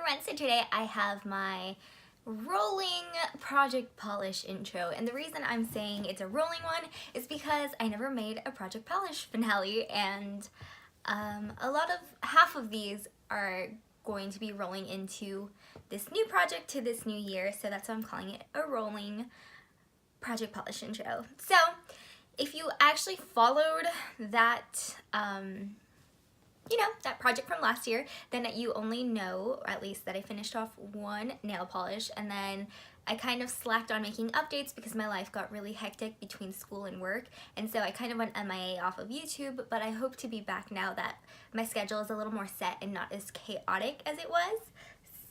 everyone, so today I have my rolling project polish intro, and the reason I'm saying it's a rolling one is because I never made a project polish finale, and half of these are going to be rolling into this new project to this new year, so that's why I'm calling it a rolling project polish intro. So if you actually followed that that project from last year, then you only know, or at least that I finished off one nail polish, and then I kind of slacked on making updates because my life got really hectic between school and work, and so I kind of went MIA off of YouTube, but I hope to be back now that my schedule is a little more set and not as chaotic as it was.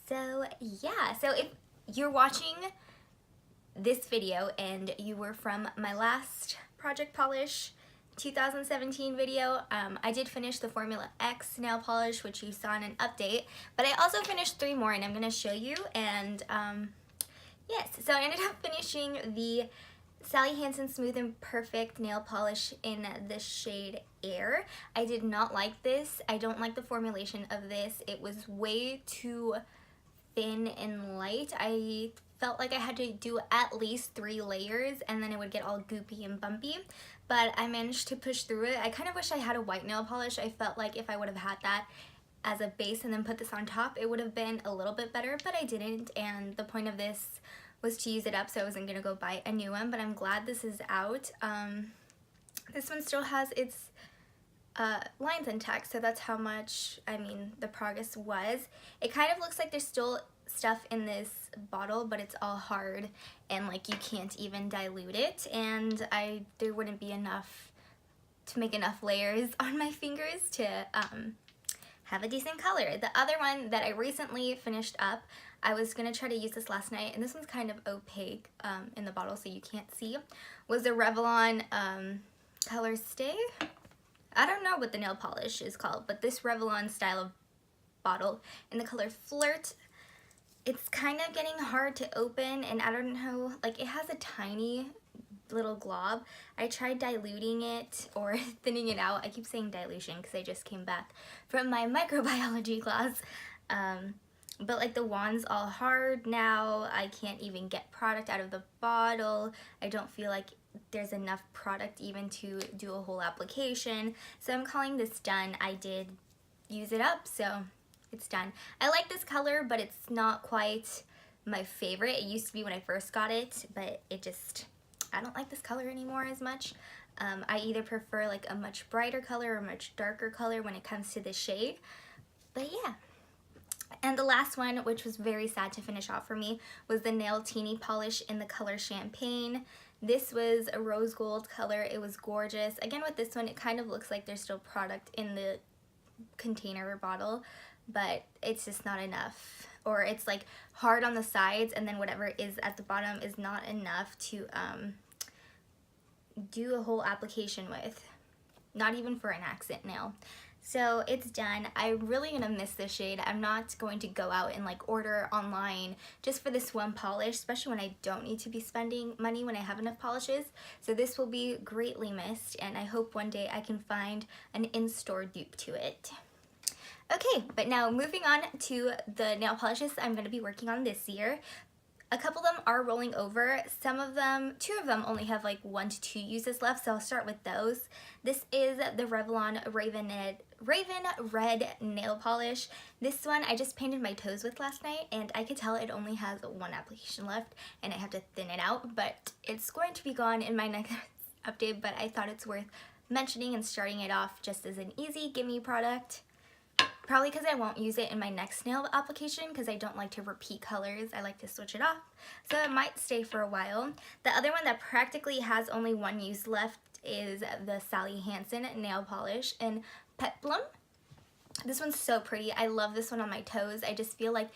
So yeah, so if you're watching this video and you were from my last project polish 2017 video, I did finish the Formula X nail polish, which you saw in an update, but I also finished 3 more and I'm going to show you. And yes, so I ended up finishing the Hansen Smooth and Perfect nail polish in the shade Air. I did not like this. I don't like the formulation of this. It was way too thin and light. I felt like I had to do at least 3 layers and then it would get all goopy and bumpy, but I managed to push through it. I kind of wish I had a white nail polish. I felt like if I would have had that as a base and then put this on top, it would have been a little bit better, but I didn't, and the point of this was to use it up, so I wasn't gonna go buy a new one, but I'm glad this is out. This one still has its lines intact, so that's how much, the progress was. It kind of looks like there's still stuff in this bottle, but it's all hard and like you can't even dilute it, and there wouldn't be enough to make enough layers on my fingers to have a decent color. The other one that I recently finished up, I was gonna try to use this last night, and this one's kind of opaque in the bottle so you can't see, was the Revlon Color Stay. I don't know what the nail polish is called, but this Revlon style of bottle in the color Flirt. It's kind of getting hard to open, and I don't know, like it has a tiny little glob. I tried diluting it or thinning it out. I keep saying dilution because I just came back from my microbiology class. But like the wand's all hard now. I can't even get product out of the bottle. I don't feel like there's enough product even to do a whole application. So I'm calling this done. I did use it up, so it's done. I like this color, but it's not quite my favorite. It used to be when I first got it, but I don't like this color anymore as much. I either prefer like a much brighter color or a much darker color when it comes to the shade. But yeah. And the last one, which was very sad to finish off for me, was the Nail Teeny Polish in the color Champagne. This was a rose gold color. It was gorgeous. Again, with this one, it kind of looks like there's still product in the container or bottle, but it's just not enough, or it's like hard on the sides, and then whatever is at the bottom is not enough to do a whole application with, not even for an accent nail. So it's done. I'm really gonna miss this shade. I'm not going to go out and like order online just for this one polish, especially when I don't need to be spending money when I have enough polishes. So this will be greatly missed, and I hope one day I can find an in-store dupe to it. Okay, but now moving on to the nail polishes I'm going to be working on this year. A couple of them are rolling over. Some of them, 2 of them only have like 1 to 2 uses left, so I'll start with those. This is the Revlon Raven Red nail polish. This one I just painted my toes with last night, and I could tell it only has 1 application left, and I have to thin it out, but it's going to be gone in my next update, but I thought it's worth mentioning and starting it off just as an easy gimme product. Probably because I won't use it in my next nail application because I don't like to repeat colors. I like to switch it off. So it might stay for a while. The other one that practically has only 1 use left is the Hansen nail polish in Peplum. This one's so pretty. I love this one on my toes. I just feel like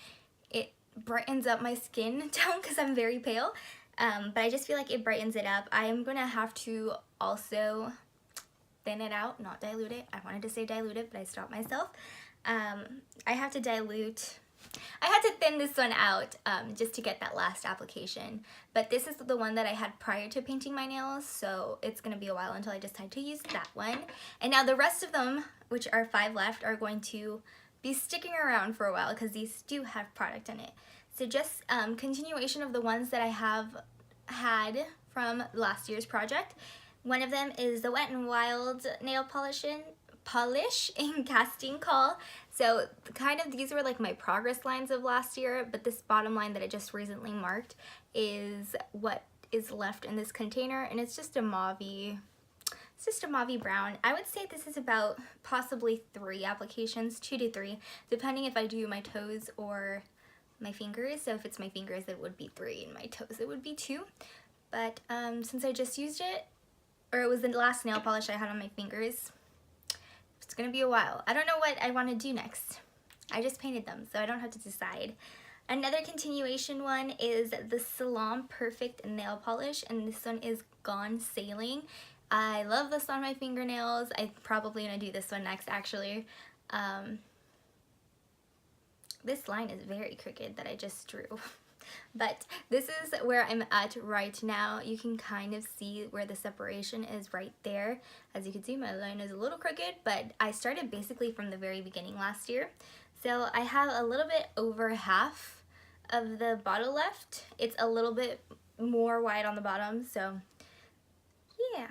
it brightens up my skin tone because I'm very pale. But I just feel like it brightens it up. I am going to have to also thin it out, not dilute it. I wanted to say dilute it, but I stopped myself. I had to thin this one out just to get that last application, but this is the one that I had prior to painting my nails, so it's gonna be a while until I decide to use that one. And now the rest of them, which are 5 left, are going to be sticking around for a while because these do have product in it. So just continuation of the ones that I have had from last year's project. One of them is the Wet n Wild nail polish in casting call. So kind of these were like my progress lines of last year, but this bottom line that I just recently marked is what is left in this container, and it's just a mauvey, brown. I would say this is about possibly 3 applications, 2 to 3, depending if I do my toes or my fingers. So if it's my fingers, it would be 3, and my toes, it would be 2. But since I just used it, or it was the last nail polish I had on my fingers, it's gonna be a while. I don't know what I want to do next. I just painted them, so I don't have to decide. Another continuation one is the Salam Perfect Nail Polish, and this one is Gone Sailing. I love this on my fingernails. I'm probably gonna do this one next, actually. This line is very crooked that I just drew. But this is where I'm at right now. You can kind of see where the separation is right there. As you can see, my line is a little crooked, but I started basically from the very beginning last year. So I have a little bit over half of the bottle left. It's a little bit more wide on the bottom, so yeah.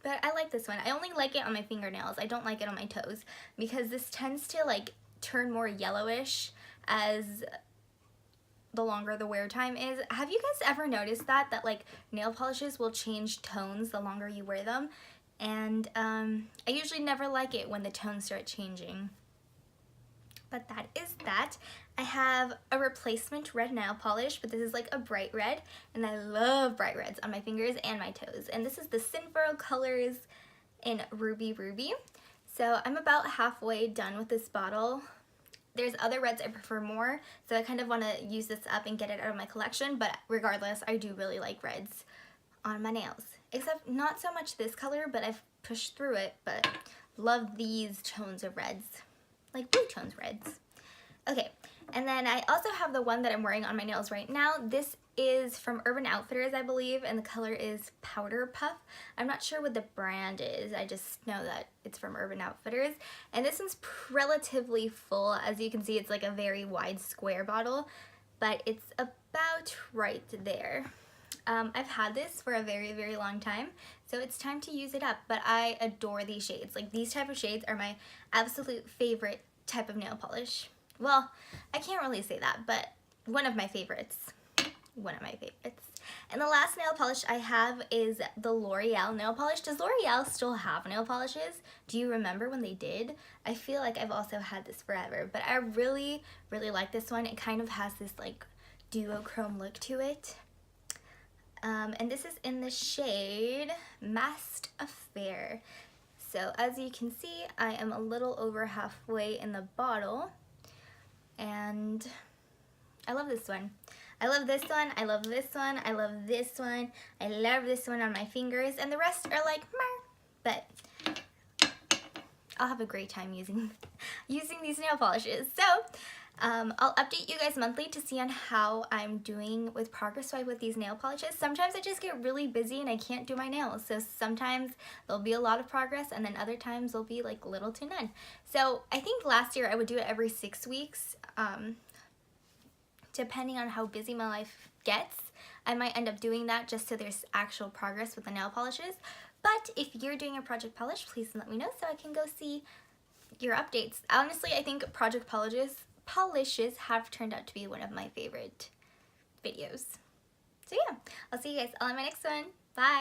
But I like this one. I only like it on my fingernails. I don't like it on my toes because this tends to like turn more yellowish as the longer the wear time is. Have you guys ever noticed that like nail polishes will change tones the longer you wear them? And I usually never like it when the tones start changing. But that is that. I have a replacement red nail polish, but this is like a bright red, and I love bright reds on my fingers and my toes. And this is the Sinfro Colors in Ruby Ruby. So I'm about halfway done with this bottle. There's other reds I prefer more, so I kind of want to use this up and get it out of my collection, but regardless, I do really like reds on my nails. Except not so much this color, but I've pushed through it, but love these tones of reds. Like blue tones reds. Okay, and then I also have the one that I'm wearing on my nails right now. This is from Urban Outfitters, I believe, and the color is Powder Puff. I'm not sure what the brand is. I just know that it's from Urban Outfitters. And this one's relatively full. As you can see, it's like a very wide square bottle, but it's about right there. I've had this for a very, very long time, so it's time to use it up, but I adore these shades. Like, these type of shades are my absolute favorite type of nail polish. Well, I can't really say that, but one of my favorites. One of my favorites. And the last nail polish I have is the L'Oreal nail polish. Does L'Oreal still have nail polishes? Do you remember when they did? I feel like I've also had this forever, but I really, really like this one. It kind of has this like duochrome look to it. And this is in the shade Masked Affair. So as you can see, I am a little over halfway in the bottle, and I love this one. I love this one, I love this one, I love this one, I love this one on my fingers, and the rest are like, meh. But I'll have a great time using these nail polishes. So I'll update you guys monthly to see on how I'm doing with progress-wise with these nail polishes. Sometimes I just get really busy and I can't do my nails, so sometimes there'll be a lot of progress, and then other times there'll be like little to none. So I think last year I would do it every 6 weeks. Depending on how busy my life gets, I might end up doing that just so there's actual progress with the nail polishes. But if you're doing a project polish, please let me know so I can go see your updates. Honestly, I think project polishes have turned out to be one of my favorite videos. So yeah, I'll see you guys all in my next one. Bye!